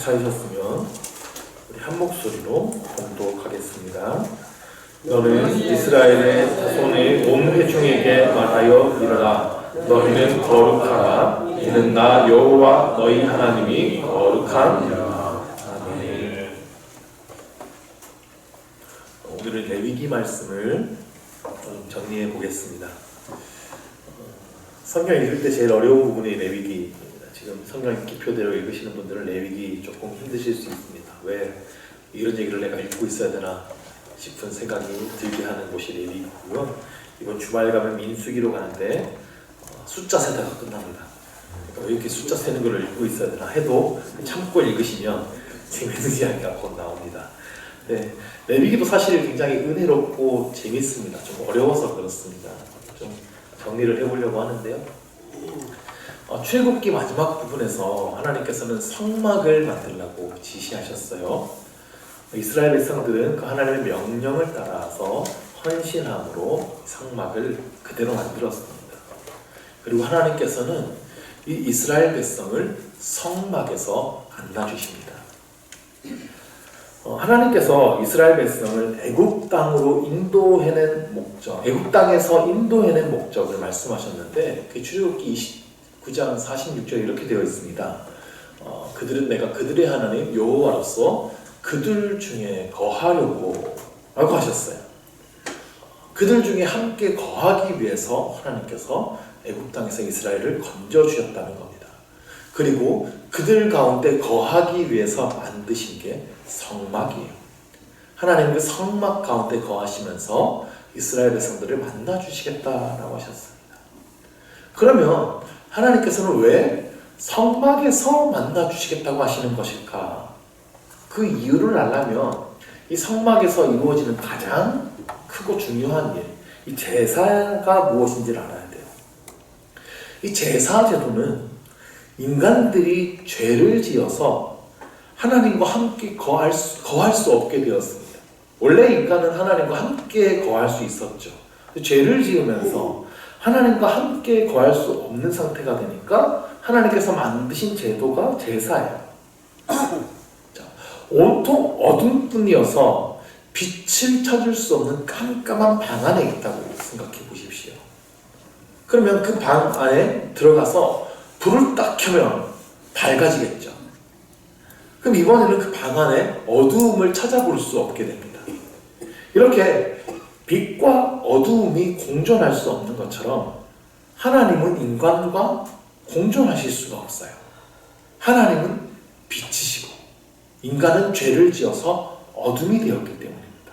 찾으셨으면 우리 한 목소리로 봉독하겠습니다. 너는 이스라엘의 자손의 온 회중에게 말하여 이르라. 너희는 거룩하라. 이는 나 여호와 너희 하나님이 거룩함이라. 아멘. 오늘은 레위기 말씀을 정리해 보겠습니다. 성경 읽을 때 제일 어려운 부분이 레위기입니다. 지금 성경 기표대로 읽으시는 분들은 레위기 조금 힘드실 수 있습니다. 왜 이런 얘기를 내가 읽고 있어야 되나 싶은 생각이 들게 하는 곳이 레위기고요. 이번 주말 가면 민수기로 가는데 숫자 세다가 끝납니다. 그러니까 왜 이렇게 숫자 세는 걸 읽고 있어야 되나 해도 참고 읽으시면 재밌는 이야기가 곧 나옵니다. 네, 레위기도 사실 굉장히 은혜롭고 재밌습니다. 좀 어려워서 그렇습니다. 좀 정리를 해보려고 하는데요. 출애굽기 마지막 부분에서 하나님께서는 성막을 만들라고 지시하셨어요. 이스라엘 백성들은 그 하나님의 명령을 따라서 헌신함으로 성막을 그대로 만들었습니다. 그리고 하나님께서는 이 이스라엘 백성을 성막에서 만나주십니다. 하나님께서 이스라엘 백성을 애굽 땅으로 인도해낸 목적, 애굽 땅에서 인도해낸 목적을 말씀하셨는데 그 출애굽기 29장 46절에 이렇게 되어 있습니다. 그들은 내가 그들의 하나님 여호와로서 그들 중에 거하려고 라고 하셨어요. 그들 중에 함께 거하기 위해서 하나님께서 애굽 땅에서 이스라엘을 건져주셨다는 겁니다. 그리고 그들 가운데 거하기 위해서 만드신 게 성막이에요. 하나님 그 성막 가운데 거하시면서 이스라엘 백성들을 만나주시겠다라고 하셨습니다. 그러면 하나님께서는 왜 성막에서 만나주시겠다고 하시는 것일까? 그 이유를 알려면 이 성막에서 이루어지는 가장 크고 중요한 일, 이 제사가 무엇인지를 알아야 돼요. 이 제사 제도는 인간들이 죄를 지어서 하나님과 함께 거할 수 없게 되었습니다. 원래 인간은 하나님과 함께 거할 수 있었죠. 죄를 지으면서 하나님과 함께 거할 수 없는 상태가 되니까 하나님께서 만드신 제도가 제사예요. 자, 온통 어둠뿐이어서 빛을 찾을 수 없는 깜깜한 방 안에 있다고 생각해 보십시오. 그러면 그 방 안에 들어가서 불을 딱 켜면 밝아지겠죠. 그럼 이번에는 그 방 안에 어두움을 찾아볼 수 없게 됩니다. 이렇게 빛과 어두움이 공존할 수 없는 것처럼 하나님은 인간과 공존하실 수가 없어요. 하나님은 빛이시고 인간은 죄를 지어서 어둠이 되었기 때문입니다.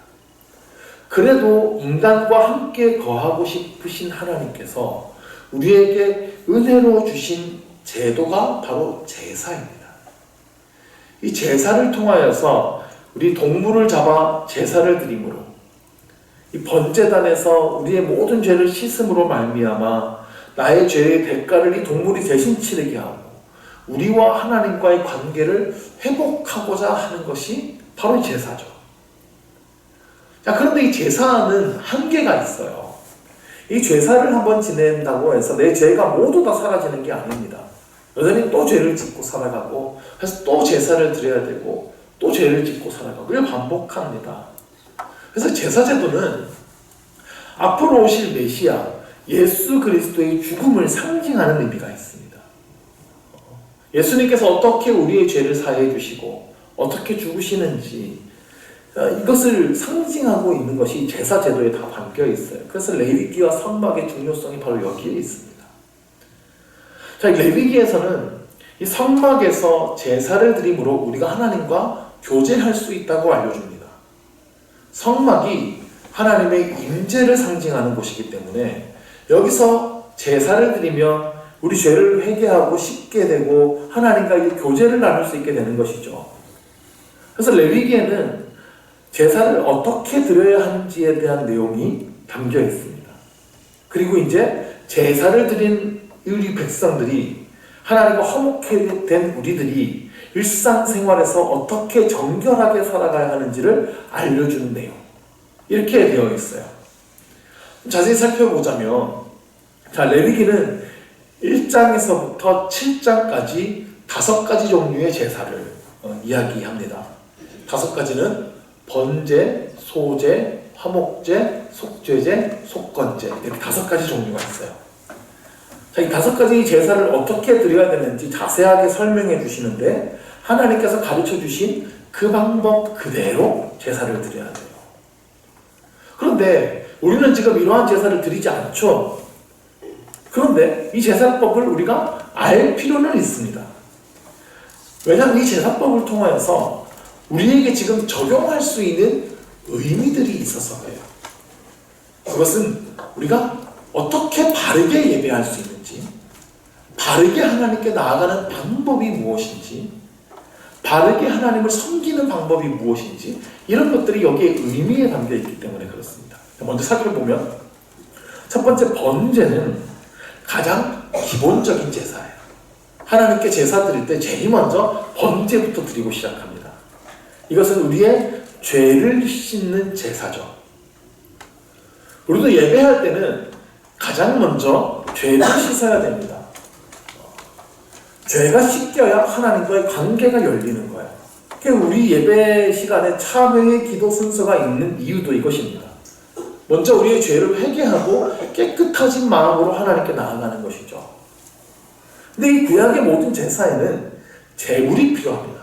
그래도 인간과 함께 거하고 싶으신 하나님께서 우리에게 은혜로 주신 제도가 바로 제사입니다. 이 제사를 통하여서 우리 동물을 잡아 제사를 드림으로 이 번제단에서 우리의 모든 죄를 씻음으로 말미암아 나의 죄의 대가를 이 동물이 대신 치르게 하고 우리와 하나님과의 관계를 회복하고자 하는 것이 바로 제사죠. 자, 그런데 이 제사는 한계가 있어요. 이 제사를 한번 지낸다고 해서 내 죄가 모두 다 사라지는 게 아닙니다. 여전히 또 죄를 짓고 살아가고 그래서 또 제사를 드려야 되고 또 죄를 짓고 살아가고 이걸 반복합니다. 그래서 제사 제도는 앞으로 오실 메시아 예수 그리스도의 죽음을 상징하는 의미가 있습니다. 예수님께서 어떻게 우리의 죄를 사해 주시고 어떻게 죽으시는지 이것을 상징하고 있는 것이 제사 제도에 다 담겨 있어요. 그래서 레위기와 성막의 중요성이 바로 여기에 있습니다. 자, 레위기에서는 이 성막에서 제사를 드림으로 우리가 하나님과 교제할 수 있다고 알려줍니다. 성막이 하나님의 임재를 상징하는 곳이기 때문에 여기서 제사를 드리면 우리 죄를 회개하고 씻게 되고 하나님과 이 교제를 나눌 수 있게 되는 것이죠. 그래서 레위기에는 제사를 어떻게 드려야 하는지에 대한 내용이 담겨 있습니다. 그리고 이제 제사를 드린 우리 백성들이 하나님과 화목하게 된 우리들이 일상생활에서 어떻게 정결하게 살아가야 하는지를 알려주는 내용, 이렇게 되어 있어요. 자세히 살펴보자면 자, 레위기는 1장에서부터 7장까지 5가지 종류의 제사를 이야기합니다. 5가지는 번제, 소제, 화목제, 속죄제, 속건제 이렇게 5가지 종류가 있어요. 자, 이 5가지 제사를 어떻게 드려야 되는지 자세하게 설명해 주시는데 하나님께서 가르쳐 주신 그 방법 그대로 제사를 드려야 돼요. 그런데 우리는 지금 이러한 제사를 드리지 않죠. 그런데 이 제사법을 우리가 알 필요는 있습니다. 왜냐하면 이 제사법을 통하여서 우리에게 지금 적용할 수 있는 의미들이 있어서 그래요. 그것은 우리가 어떻게 바르게 예배할 수 있는지, 바르게 하나님께 나아가는 방법이 무엇인지, 바르게 하나님을 섬기는 방법이 무엇인지 이런 것들이 여기에 의미에 담겨 있기 때문에 그렇습니다. 먼저 살펴보면 첫 번째 번제는 가장 기본적인 제사예요. 하나님께 제사 드릴 때 제일 먼저 번제부터 드리고 시작합니다. 이것은 우리의 죄를 씻는 제사죠. 우리도 예배할 때는 가장 먼저 죄를 씻어야 됩니다. 죄가 씻겨야 하나님과의 관계가 열리는 거예요. 우리 예배 시간에 참회의 기도 순서가 있는 이유도 이것입니다. 먼저 우리의 죄를 회개하고 깨끗해진 마음으로 하나님께 나아가는 것이죠. 근데 이 구약의 모든 제사에는 제물이 필요합니다.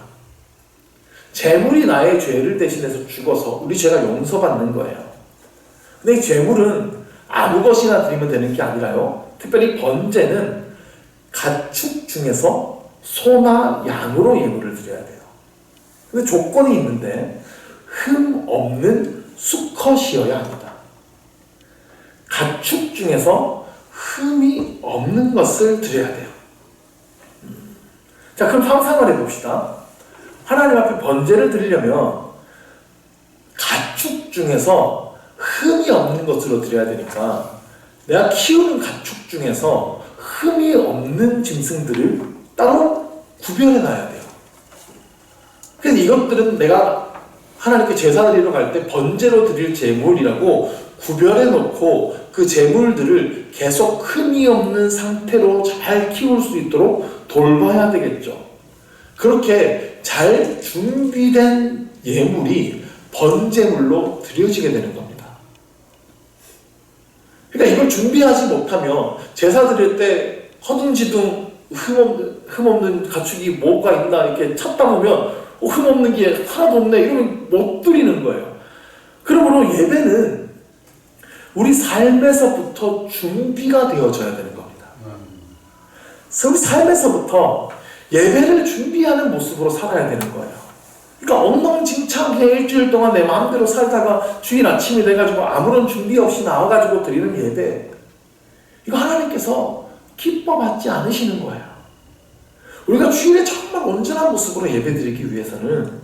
제물이 나의 죄를 대신해서 죽어서 우리 죄가 용서받는 거예요. 근데 이 제물은 아무 것이나 드리면 되는 게 아니라요. 특별히 번제는 가축 중에서 소나 양으로 예물을 드려야 돼요. 근데 조건이 있는데 흠 없는 수컷이어야 합니다. 가축 중에서 흠이 없는 것을 드려야 돼요. 자, 그럼 상상을 해봅시다. 하나님 앞에 번제를 드리려면 가축 중에서 흠이 없는 것으로 드려야 되니까 내가 키우는 가축 중에서 흠이 없는 짐승들을 따로 구별해 놔야 돼요. 그래서 이것들은 내가 하나님께 제사 드리러 갈 때 번제로 드릴 제물이라고 구별해 놓고 그 제물들을 계속 흠이 없는 상태로 잘 키울 수 있도록 돌봐야 되겠죠. 그렇게 잘 준비된 예물이 번제물로 드려지게 되는 겁니다. 그러니까 이걸 준비하지 못하면 제사 드릴 때 허둥지둥 흠없는 가축이 뭐가 있나 이렇게 찾다 보면 흠없는 게 하나도 없네 이러면 못 드리는 거예요. 그러므로 예배는 우리 삶에서부터 준비가 되어져야 되는 겁니다. 우리 삶에서부터 예배를 준비하는 모습으로 살아야 되는 거예요. 그러니까 엉망진창하게 일주일 동안 내 마음대로 살다가 주일 아침이 돼가지고 아무런 준비 없이 나와가지고 드리는 예배, 이거 하나님께서 기뻐받지 않으시는 거예요. 우리가 주일에 정말 온전한 모습으로 예배 드리기 위해서는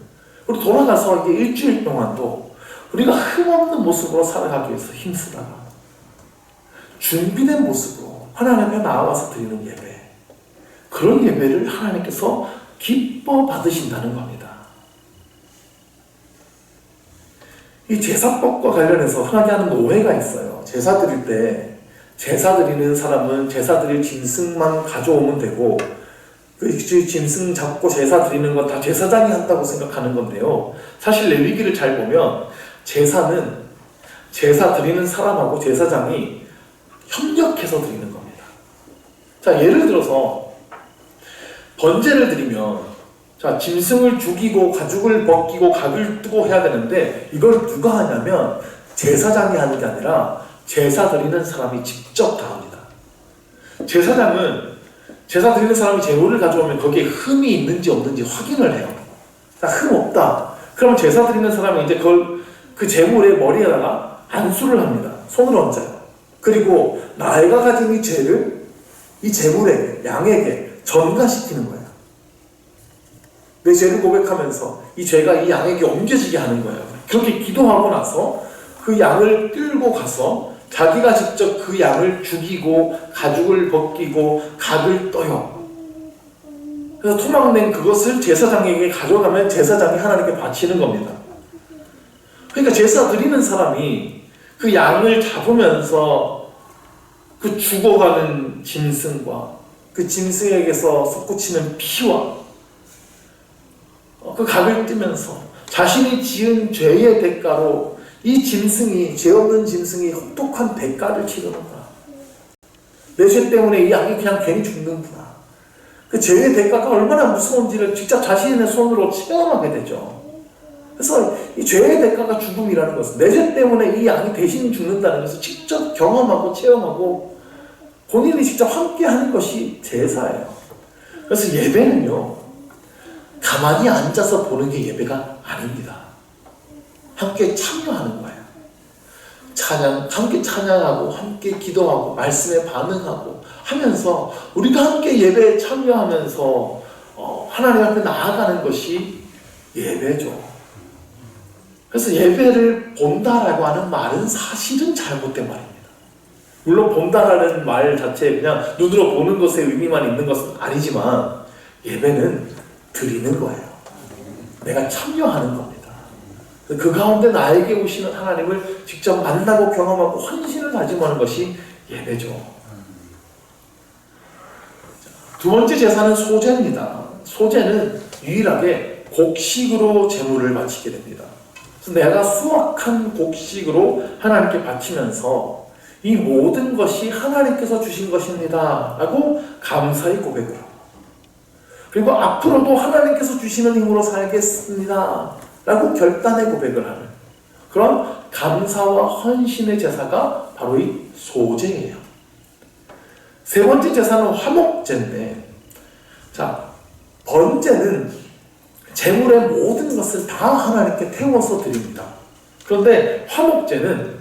우리 돌아가서 이게 일주일 동안도 우리가 흠없는 모습으로 살아가기 위해서 힘쓰다가 준비된 모습으로 하나님 앞에 나와서 드리는 예배, 그런 예배를 하나님께서 기뻐 받으신다는 겁니다. 이 제사법과 관련해서 흔하게 하는 오해가 있어요. 제사 드릴 때 제사 드리는 사람은 제사 드릴 짐승만 가져오면 되고 그 짐승 잡고 제사 드리는 건 다 제사장이 한다고 생각하는 건데요. 사실 레위기를 잘 보면 제사는 제사 드리는 사람하고 제사장이 협력해서 드리는 겁니다. 자, 예를 들어서 번제를 드리면 자, 짐승을 죽이고 가죽을 벗기고 각을 뜨고 해야 되는데 이걸 누가 하냐면 제사장이 하는 게 아니라 제사 드리는 사람이 직접 다 합니다. 제사장은 제사 드리는 사람이 제물을 가져오면 거기에 흠이 있는지 없는지 확인을 해요. 자, 흠 없다. 그러면 제사 드리는 사람이 이제 그 제물의 머리에다가 안수를 합니다. 손으로 얹어요. 그리고 나이가 가진 이 죄를 이 제물에게, 양에게 전가시키는 거예요. 내 죄를 고백하면서 이 죄가 이 양에게 옮겨지게 하는 거예요. 그렇게 기도하고 나서 그 양을 끌고 가서 자기가 직접 그 양을 죽이고 가죽을 벗기고 각을 떠요. 그래서 토막낸 그것을 제사장에게 가져가면 제사장이 하나님께 바치는 겁니다. 그러니까 제사 드리는 사람이 그 양을 잡으면서 그 죽어가는 짐승과 그 짐승에게서 솟구치는 피와 그 각을 뜨면서 자신이 지은 죄의 대가로 이 짐승이, 죄 없는 짐승이 혹독한 대가를 치르는구나. 내 죄 때문에 이 양이 그냥 괜히 죽는구나. 그 죄의 대가가 얼마나 무서운지를 직접 자신의 손으로 체험하게 되죠. 그래서 이 죄의 대가가 죽음이라는 것은 내 죄 때문에 이 양이 대신 죽는다는 것을 직접 경험하고 체험하고 본인이 직접 함께 하는 것이 제사예요. 그래서 예배는요, 가만히 앉아서 보는 게 예배가 아닙니다. 함께 참여하는 거예요. 함께 찬양하고, 함께 기도하고, 말씀에 반응하고 하면서 우리가 함께 예배에 참여하면서 하나님 앞에 나아가는 것이 예배죠. 그래서 예배를 본다라고 하는 말은 사실은 잘못된 말입니다. 물론 본다라는 말 자체에 그냥 눈으로 보는 것에 의미만 있는 것은 아니지만 예배는 드리는 거예요. 내가 참여하는 겁니다. 그 가운데 나에게 오시는 하나님을 직접 만나고 경험하고 헌신을 다짐하는 것이 예배죠. 두 번째 제사는 소제입니다. 소제는 유일하게 곡식으로 제물을 바치게 됩니다. 그래서 내가 수확한 곡식으로 하나님께 바치면서 이 모든 것이 하나님께서 주신 것입니다 라고 감사의 고백을 하고, 그리고 앞으로도 하나님께서 주시는 힘으로 살겠습니다 라고 결단의 고백을 하는 그런 감사와 헌신의 제사가 바로 이 소제예요. 세 번째 제사는 화목제인데, 자, 번제는 제물의 모든 것을 다 하나님께 태워서 드립니다. 그런데 화목제는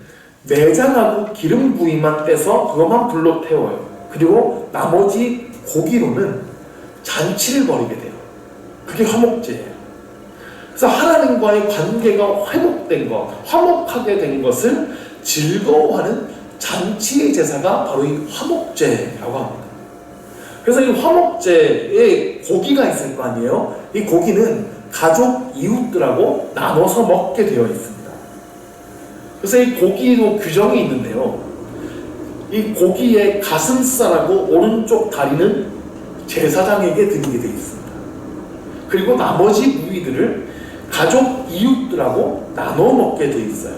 내장하고 기름 부위만 떼서 그것만 불로 태워요. 그리고 나머지 고기로는 잔치를 벌이게 돼요. 그게 화목제예요. 그래서 하나님과의 관계가 회복된 것, 화목하게 된 것을 즐거워하는 잔치의 제사가 바로 이 화목제라고 합니다. 그래서 이 화목제에 고기가 있을 거 아니에요? 이 고기는 가족, 이웃들하고 나눠서 먹게 되어 있습니다. 그래서 이 고기도 규정이 있는데요. 이 고기의 가슴살하고 오른쪽 다리는 제사장에게 드리게 되어 있습니다. 그리고 나머지 부위들을 가족, 이웃들하고 나눠 먹게 돼 있어요.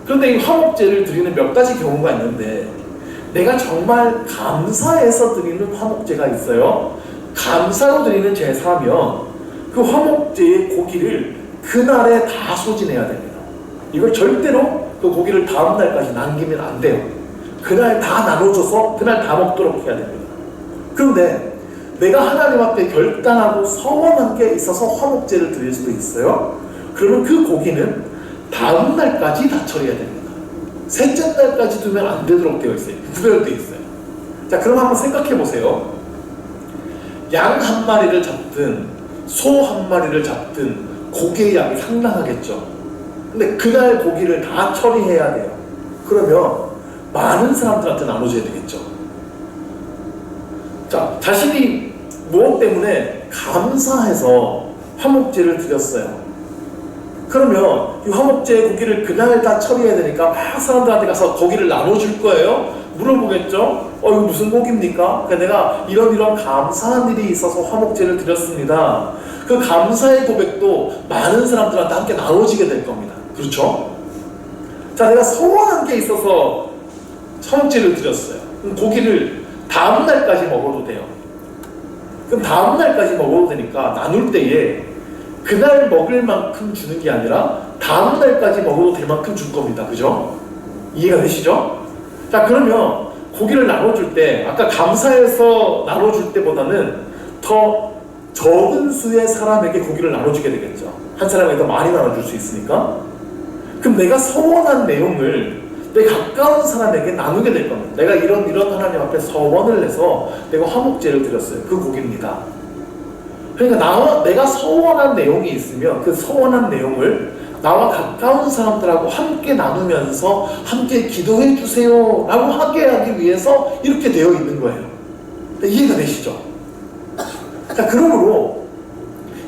그런데 이 화목제를 드리는 몇 가지 경우가 있는데, 내가 정말 감사해서 드리는 화목제가 있어요. 감사로 드리는 제사면 그 화목제의 고기를 그날에 다 소진해야 됩니다. 이걸 절대로 그 고기를 다음 날까지 남기면 안 돼요. 그날 다 나눠줘서 그날 다 먹도록 해야 됩니다. 그런데 내가 하나님 앞에 결단하고 서원한 게 있어서 화목제를 드릴 수도 있어요. 그러면 그 고기는 다음 날까지 다 처리해야 됩니다. 셋째 날까지 두면 안 되도록 되어 있어요. 구별되어 있어요. 자, 그럼 한번 생각해 보세요. 양 한 마리를 잡든 소 한 마리를 잡든 고기의 양이 상당하겠죠. 근데 그날 고기를 다 처리해야 돼요. 그러면 많은 사람들한테 나눠줘야 되겠죠. 자, 자신이 무엇 때문에 감사해서 화목제를 드렸어요. 그러면 이 화목제의 고기를 그날 다 처리해야 되니까 막 사람들한테 가서 고기를 나눠줄 거예요. 물어보겠죠. 이거 무슨 고기입니까? 그러니까 내가 이런 감사한 일이 있어서 화목제를 드렸습니다. 그 감사의 고백도 많은 사람들한테 함께 나눠지게 될 겁니다. 그렇죠? 자, 내가 서원한 게 있어서 화목제를 드렸어요. 그럼 고기를 다음 날까지 먹어도 돼요. 그럼 다음 날까지 먹어도 되니까 나눌 때에 그날 먹을 만큼 주는 게 아니라 다음 날까지 먹어도 될 만큼 줄 겁니다. 그죠? 이해가 되시죠? 자, 그러면 고기를 나눠줄 때 아까 감사해서 나눠줄 때보다는 더 적은 수의 사람에게 고기를 나눠주게 되겠죠. 한 사람에게 더 많이 나눠줄 수 있으니까. 그럼 내가 서원한 내용을 내 가까운 사람에게 나누게 될 겁니다. 내가 이런 하나님 앞에 서원을 내서 내가 화목제를 드렸어요. 그 고기입니다. 그러니까 내가 서원한 내용이 있으면 그 서원한 내용을 나와 가까운 사람들하고 함께 나누면서 함께 기도해 주세요 라고 하게 하기 위해서 이렇게 되어 있는 거예요. 이해가 되시죠? 자, 그러므로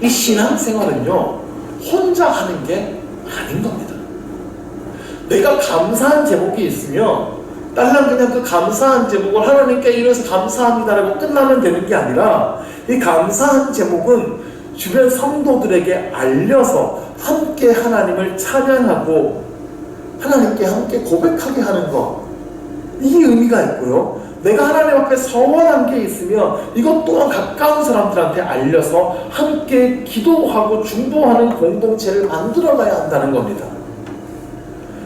이 신앙생활은요, 혼자 하는 게 아닌 겁니다. 내가 감사한 제목이 있으면 딸랑 그냥 그 감사한 제목을 하나님께 이래서 감사합니다라고 끝나면 되는 게 아니라 이 감사한 제목은 주변 성도들에게 알려서 함께 하나님을 찬양하고 하나님께 함께 고백하게 하는 것, 이게 의미가 있고요. 내가 하나님 앞에 서원한 게 있으면 이것 또한 가까운 사람들한테 알려서 함께 기도하고 중보하는 공동체를 만들어가야 한다는 겁니다.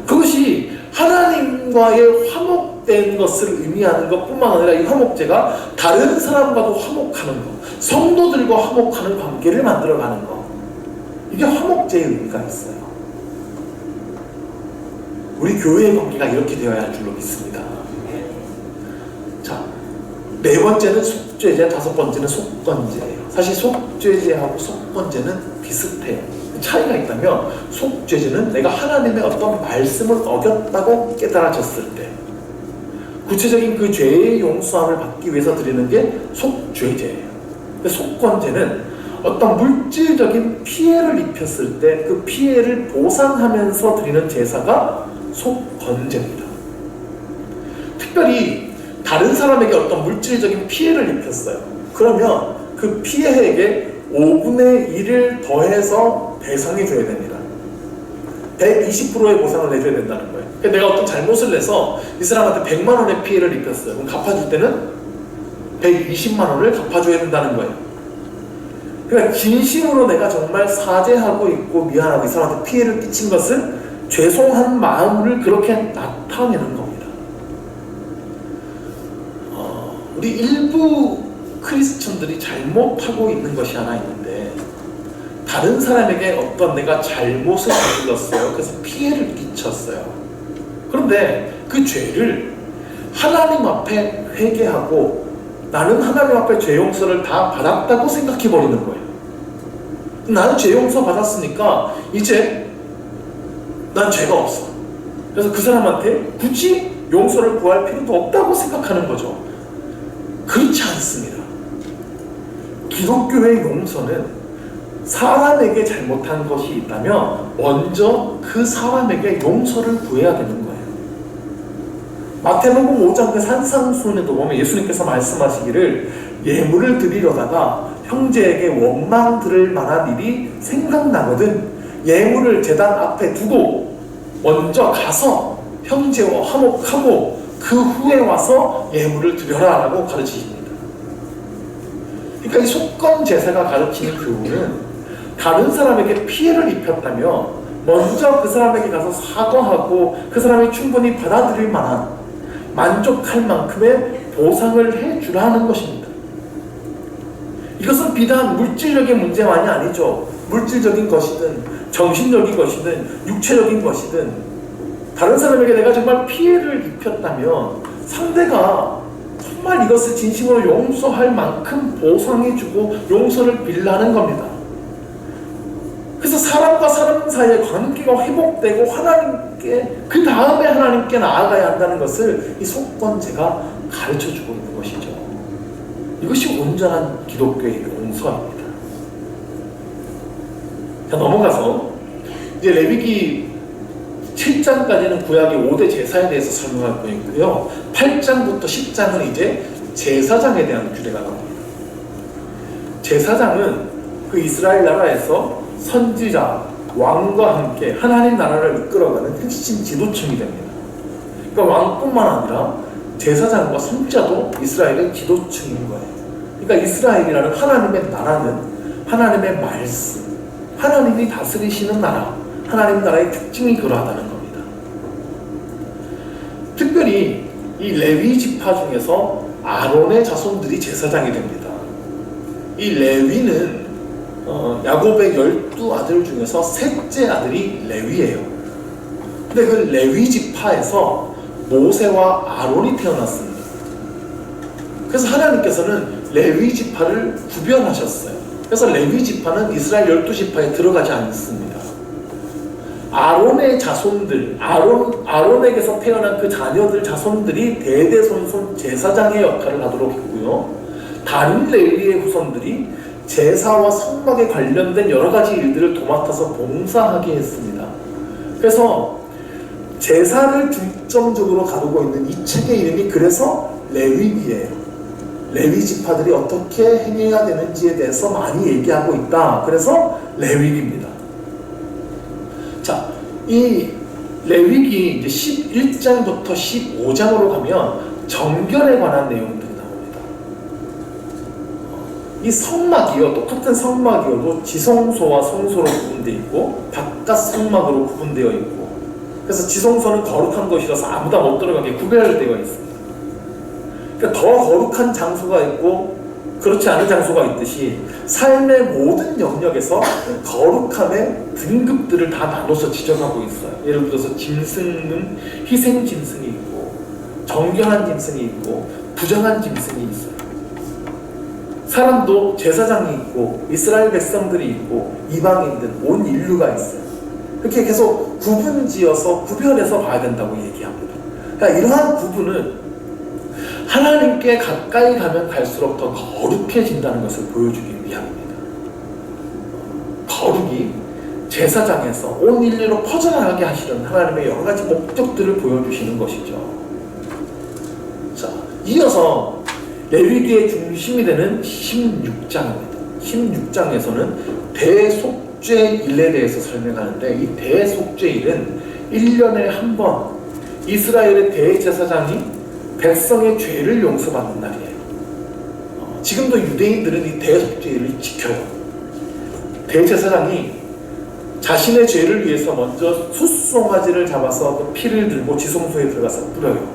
그것이 하나님과의 화목된 것을 의미하는 것뿐만 아니라 이 화목제가 다른 사람과도 화목하는 것, 성도들과 화목하는 관계를 만들어가는 것, 이게 화목제의 의미가 있어요. 우리 교회의 관계가 이렇게 되어야 할 줄로 믿습니다. 자, 네 번째는 속죄제, 다섯 번째는 속건제예요. 사실 속죄제하고 속건제는 비슷해요. 차이가 있다면 속죄제는 내가 하나님의 어떤 말씀을 어겼다고 깨달아졌을 때 구체적인 그 죄의 용서함을 받기 위해서 드리는 게 속죄제예요. 속건제는 어떤 물질적인 피해를 입혔을 때 그 피해를 보상하면서 드리는 제사가 속건제입니다. 특별히 다른 사람에게 어떤 물질적인 피해를 입혔어요. 그러면 그 피해에게 5분의 1을 더해서 배상해 줘야 됩니다. 120%의 보상을 내줘야 된다는 거예요. 그러니까 내가 어떤 잘못을 내서 이 사람한테 100만 원의 피해를 입혔어요. 그럼 갚아줄 때는 120만 원을 갚아줘야 된다는 거예요. 그러니까 진심으로 내가 정말 사죄하고 있고 미안하고 이 사람한테 피해를 끼친 것은 죄송한 마음을 그렇게 나타내는 겁니다. 우리 일부 크리스천들이 잘못하고 있는 것이 하나 있는데, 다른 사람에게 어떤 내가 잘못을 저질렀어요. 그래서 피해를 끼쳤어요. 그런데 그 죄를 하나님 앞에 회개하고 나는 하나님 앞에 죄 용서를 다 받았다고 생각해 버리는 거예요. 나는 죄 용서 받았으니까 이제 난 죄가 없어. 그래서 그 사람한테 굳이 용서를 구할 필요도 없다고 생각하는 거죠. 그렇지 않습니다. 기독교의 용서는 사람에게 잘못한 것이 있다면 먼저 그 사람에게 용서를 구해야 되는 거예요. 마태복음 5장 그 산상수훈에도 보면 예수님께서 말씀하시기를 예물을 드리려다가 형제에게 원망 들을 만한 일이 생각나거든 예물을 제단 앞에 두고 먼저 가서 형제와 화목하고 그 후에 와서 예물을 드려라 라고 가르치십니다. 그러니까 이 속건 제사가 가르치는 교훈은 다른 사람에게 피해를 입혔다면 먼저 그 사람에게 가서 사과하고 그 사람이 충분히 받아들일 만한 만족할 만큼의 보상을 해주라는 것입니다. 이것은 비단 물질적인 문제만이 아니죠. 물질적인 것이든 정신적인 것이든 육체적인 것이든 다른 사람에게 내가 정말 피해를 입혔다면 상대가 정말 이것을 진심으로 용서할 만큼 보상해주고 용서를 빌라는 겁니다. 그래서 사람과 사람 사이의 관계가 회복되고 하나님께 그 다음에 하나님께 나아가야 한다는 것을 이 속건제가 가르쳐주고 있는 것이죠. 이것이 온전한 기독교의 용서입니다. 자, 넘어가서 이제 레위기 7장까지는 구약의 5대 제사에 대해서 설명할 거고요. 8장부터 10장은 이제 제사장에 대한 규례가 나옵니다. 제사장은 그 이스라엘 나라에서 선지자, 왕과 함께 하나님 나라를 이끌어가는 핵심 지도층이 됩니다. 그러니까 왕뿐만 아니라 제사장과 선지자도 이스라엘의 지도층인 거예요. 그러니까 이스라엘이라는 하나님의 나라는 하나님의 말씀, 하나님이 다스리시는 나라, 하나님 나라의 특징이 그러하다는 겁니다. 특별히 이 레위 지파 중에서 아론의 자손들이 제사장이 됩니다. 이 레위는 야곱의 12아들 중에서 셋째 아들이 레위예요. 근데 그 레위 지파에서 모세와 아론이 태어났습니다. 그래서 하나님께서는 레위 지파를 구별하셨어요. 그래서 레위 지파는 이스라엘 12지파에 들어가지 않습니다. 아론의 자손들, 아론에게서 태어난 그 자녀들 자손들이 대대손손 제사장의 역할을 하도록 했고요. 다른 레위의 후손들이 제사와 성막에 관련된 여러 가지 일들을 도맡아서 봉사하게 했습니다. 그래서 제사를 중점적으로 다루고 있는 이 책의 이름이 그래서 레위기예요. 레위 지파들이 어떻게 행해야 되는지에 대해서 많이 얘기하고 있다. 그래서 레위기입니다. 자, 이 레위기 이제 11장부터 15장으로 가면 정결에 관한 내용들이 나옵니다. 이 성막이요, 똑같은 성막이어도 지성소와 성소로 구분되어 있고 바깥 성막으로 구분되어 있고, 그래서 지성소는 거룩한 것이라서 아무나 못 들어가게 구별되어 있습니다. 그러니까 더 거룩한 장소가 있고 그렇지 않은 장소가 있듯이 삶의 모든 영역에서 거룩함의 등급들을 다 나눠서 지정하고 있어요. 예를 들어서 짐승은 희생 짐승이 있고 정결한 짐승이 있고 부정한 짐승이 있어요. 사람도 제사장이 있고 이스라엘 백성들이 있고 이방인들 온 인류가 있어요. 이렇게 계속 구분지어서 구별해서 봐야 된다고 얘기합니다. 그러니까 이러한 구분은 하나님께 가까이 가면 갈수록 더 거룩해진다는 것을 보여주기 위함입니다. 거룩이 제사장에서 온 인류로 퍼져나가게 하시는 하나님의 여러 가지 목적들을 보여주시는 것이죠. 자, 이어서 레위기의 중심이 되는 16장입니다. 16장에서는 대속죄일에 대해서 설명하는데, 이 대속죄일은 1년에 한 번 이스라엘의 대제사장이 백성의 죄를 용서받는 날이에요. 지금도 유대인들은 이 대속죄일을 지켜요. 대제사장이 자신의 죄를 위해서 먼저 숫송아지를 잡아서 그 피를 들고 지성소에 들어가서 뿌려요.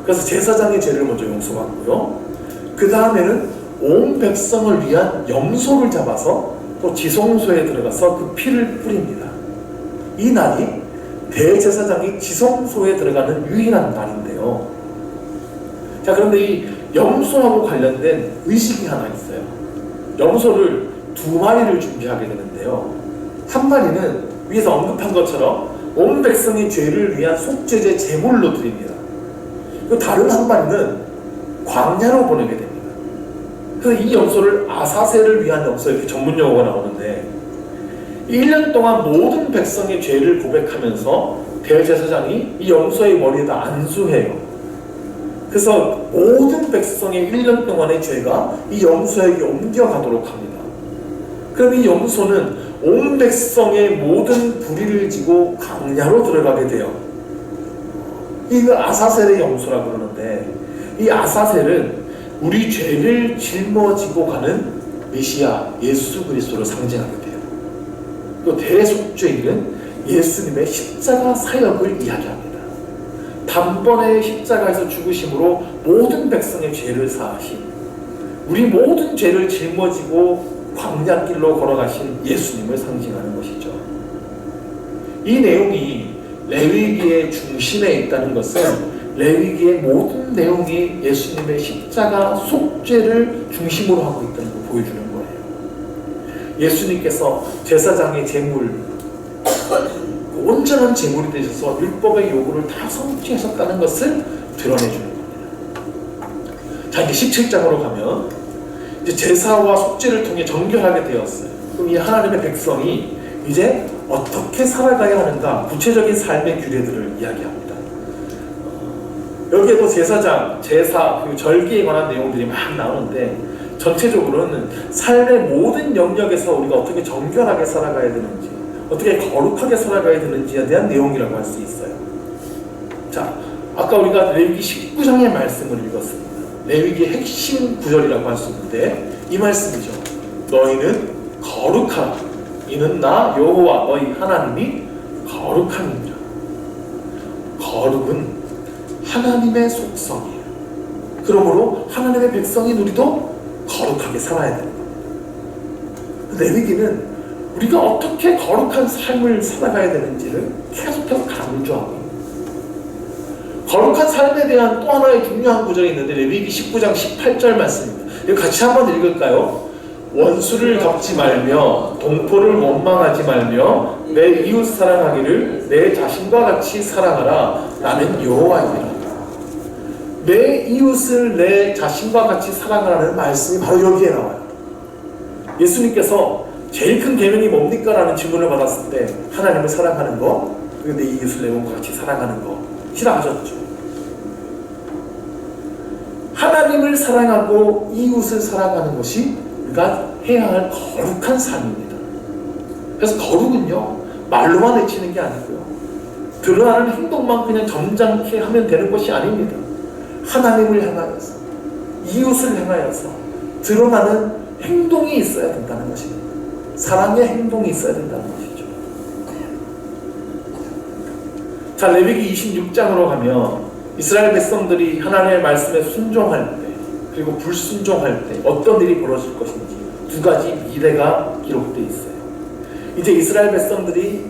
그래서 제사장의 죄를 먼저 용서받고요. 그 다음에는 온 백성을 위한 염소를 잡아서 또 지성소에 들어가서 그 피를 뿌립니다. 이 날이 대제사장이 지성소에 들어가는 유일한 날인데요. 자, 그런데 이 염소하고 관련된 의식이 하나 있어요. 염소를 2마리를 준비하게 되는데요. 한 마리는 위에서 언급한 것처럼 온 백성의 죄를 위한 속죄제 제물로 드립니다. 그리고 다른 한 마리는 광야로 보내게 됩니다. 그래서 이 염소를 아사세를 위한 염소, 이렇게 전문 용어가 나오는데, 1년 동안 모든 백성의 죄를 고백하면서 대제사장이 이 염소의 머리에다 안수해요. 그래서 모든 백성의 1년 동안의 죄가 이 염소에게 옮겨가도록 합니다. 그럼 이 염소는 온 백성의 모든 불의를 지고 광야로 들어가게 돼요. 이거 아사셀의 염소라고 그러는데, 이 아사셀은 우리 죄를 짊어지고 가는 메시아 예수 그리스도를 상징하게 돼요. 또 대속죄일은 예수님의 십자가 사역을 이야기합니다. 단번에 십자가에서 죽으심으로 모든 백성의 죄를 사하신, 우리 모든 죄를 짊어지고 광야길로 걸어가신 예수님을 상징하는 것이죠. 이 내용이 레위기의 중심에 있다는 것은 레위기의 모든 내용이 예수님의 십자가 속죄를 중심으로 하고 있다는 걸 보여주는 거예요. 예수님께서 제사장의 제물, 온전한 제물이 되셔서 율법의 요구를 다 성취하셨다는 것을 드러내주는 겁니다. 자, 이제 17장으로 가면 이제 제사와 속죄를 통해 정결하게 되었어요. 그럼 이 하나님의 백성이 이제 어떻게 살아가야 하는가, 구체적인 삶의 규례들을 이야기합니다. 여기에도 제사장, 제사, 그리고 절기에 관한 내용들이 막 나오는데, 전체적으로는 삶의 모든 영역에서 우리가 어떻게 정결하게 살아가야 되는지, 어떻게 거룩하게 살아가야 되는지에 대한 내용이라고 할 수 있어요. 자, 아까 우리가 레위기 19장의 말씀을 읽었습니다. 레위기의 핵심 구절이라고 할 수 있는데 이 말씀이죠. 너희는 거룩하라. 이는 나 여호와 너희 하나님이 거룩함이니라. 거룩은 하나님의 속성이에요. 그러므로 하나님의 백성인 우리도 거룩하게 살아야 되는 겁니다. 레위기는 우리가 어떻게 거룩한 삶을 살아가야 되는지를 계속해서 강조하고 있습니다. 거룩한 삶에 대한 또 하나의 중요한 구절이 있는데 레위기 19장 18절 말씀입니다. 이거 같이 한번 읽을까요? 원수를 갚지 말며 동포를 원망하지 말며 내 이웃 사랑하기를 내 자신과 같이 사랑하라. 나는 여호와이니라. 내 이웃을 내 자신과 같이 사랑하라는 말씀이 바로 여기에 나와요. 예수님께서 제일 큰 계명이 뭡니까? 라는 질문을 받았을 때 하나님을 사랑하는 거, 그리고 내 이웃을 내 몸과 같이 사랑하는 거 시작하셨죠. 하나님을 사랑하고 이웃을 사랑하는 것이 우리가 해야 할 거룩한 삶입니다. 그래서 거룩은요, 말로만 외치는 게 아니고요, 드러나는 행동만 그냥 점잖게 하면 되는 것이 아닙니다. 하나님을 향하여서, 이웃을 향하여서 드러나는 행동이 있어야 된다는 것입니다. 사랑의 행동이 있어야 된다는 것이죠. 자, 레위기 26장으로 가면 이스라엘 백성들이 하나님의 말씀에 순종할 때, 그리고 불순종할 때 어떤 일이 벌어질 것인지 두 가지 미래가 기록되어 있어요. 이제 이스라엘 백성들이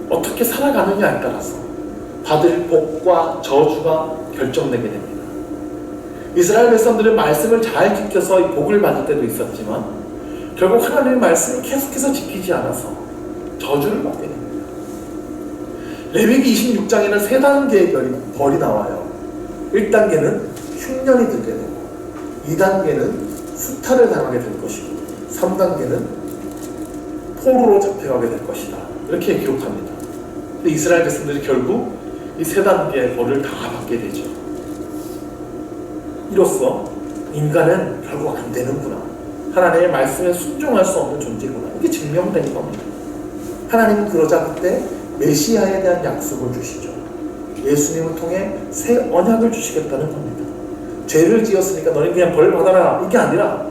어떻게 살아가느냐에 따라서 받을 복과 저주가 결정되게 됩니다. 이스라엘 백성들은 말씀을 잘 지켜서 복을 받을 때도 있었지만 결국 하나님의 말씀을 계속해서 지키지 않아서 저주를 받게 됩니다. 레위기 26장에는 세 단계의 벌이 나와요. 1단계는 흉년이 들게 되고, 2단계는 수탈을 당하게 될 것이고, 3단계는 포로로 잡혀가게 될 것이다. 이렇게 기록합니다. 근데 이스라엘 백성들이 결국 이 세 단계의 벌을 다 받게 되죠. 이로써 인간은 결국 안 되는구나, 하나님의 말씀에 순종할 수 없는 존재구나, 이게 증명된 겁니다. 하나님은 그러자 그때 메시아에 대한 약속을 주시죠. 예수님을 통해 새 언약을 주시겠다는 겁니다. 죄를 지었으니까 너는 그냥 벌 받아라, 이게 아니라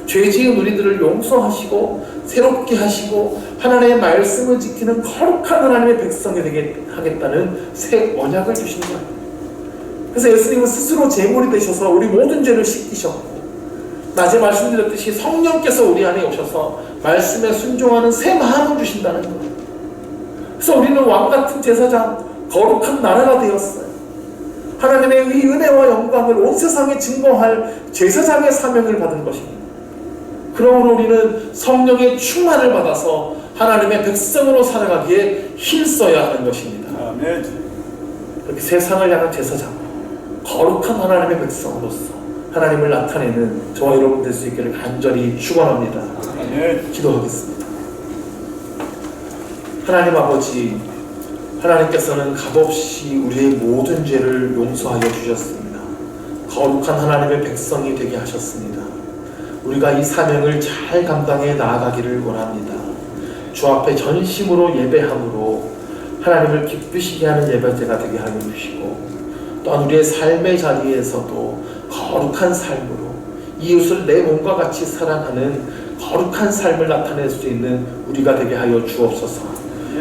죄 지은 우리들을 용서하시고 새롭게 하시고 하나님의 말씀을 지키는 거룩한 하나님의 백성이 되게 하겠다는 새 언약을 주신 거예요. 그래서 예수님은 스스로 제물이 되셔서 우리 모든 죄를 씻기셨고, 낮에 말씀드렸듯이 성령께서 우리 안에 오셔서 말씀에 순종하는 새 마음을 주신다는 거예요. 그래서 우리는 왕같은 제사장, 거룩한 나라가 되었어요. 하나님의 이 은혜와 영광을 온 세상에 증거할 제사장의 사명을 받은 것입니다. 그러므로 우리는 성령의 충만을 받아서 하나님의 백성으로 살아가기에 힘써야 하는 것입니다. 아멘. 그렇게 세상을 향한 제사장, 거룩한 하나님의 백성으로서 하나님을 나타내는 저와 여러분 될 수 있기를 간절히 축원합니다. 아멘. 기도하겠습니다. 하나님 아버지, 하나님께서는 값없이 우리의 모든 죄를 용서하여 주셨습니다. 거룩한 하나님의 백성이 되게 하셨습니다. 우리가 이 사명을 잘 감당해 나아가기를 원합니다. 주 앞에 전심으로 예배함으로 하나님을 기쁘시게 하는 예배제가 되게 하여 주시고, 또한 우리의 삶의 자리에서도 거룩한 삶으로 이웃을 내 몸과 같이 사랑하는 거룩한 삶을 나타낼 수 있는 우리가 되게 하여 주옵소서.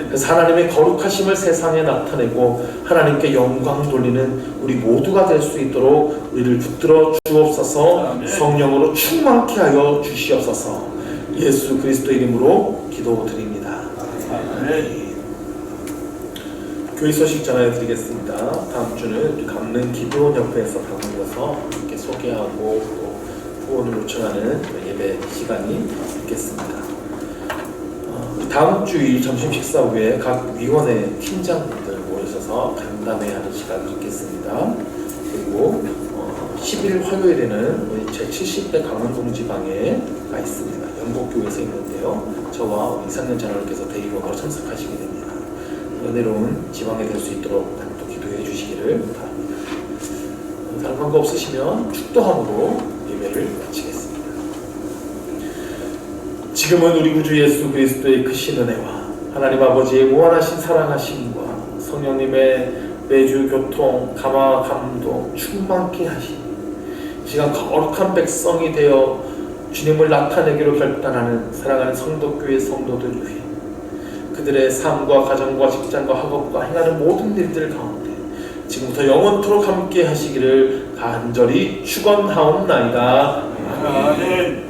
그래서 하나님의 거룩하심을 세상에 나타내고 하나님께 영광 돌리는 우리 모두가 될 수 있도록 우리를 붙들어 주옵소서. 아멘. 성령으로 충만케 하여 주시옵소서. 예수 그리스도 이름으로 기도드립니다. 아멘. 교회 소식 전해드리겠습니다. 다음 주는 강릉 기도원 옆에서 방문해서 이렇게 소개하고 또 후원을 요청하는 예배 시간이 있겠습니다. 다음 주일 점심 식사 후에 각 위원회 팀장분들 모여서 간담회하는 시간을 갖겠습니다. 그리고 10일 화요일에는 제 70대 강원동 지방에 가 있습니다. 영국교회에서 있는데요. 저와 우리 이상년 장로님께서 대의원으로 참석하시게 됩니다. 은혜로운 지방에 될 수 있도록 또 기도해 주시기를 바랍니다. 다른 방법 없으시면 축도함으로 예배를 마치겠습니다. 지금은 우리 구주 예수 그리스도의 크신 은혜와 하나님 아버지의 무한하신 사랑하심과 성령님의 매주 교통, 감화, 감동 충만케 하시니 이 시간 거룩한 백성이 되어 주님을 나타내기로 결단하는 사랑하는 성도교회 성도들 위해 그들의 삶과 가정과 직장과 학업과 행하는 모든 일들 가운데 지금부터 영원토록 함께 하시기를 간절히 축원하옵나이다. 아멘.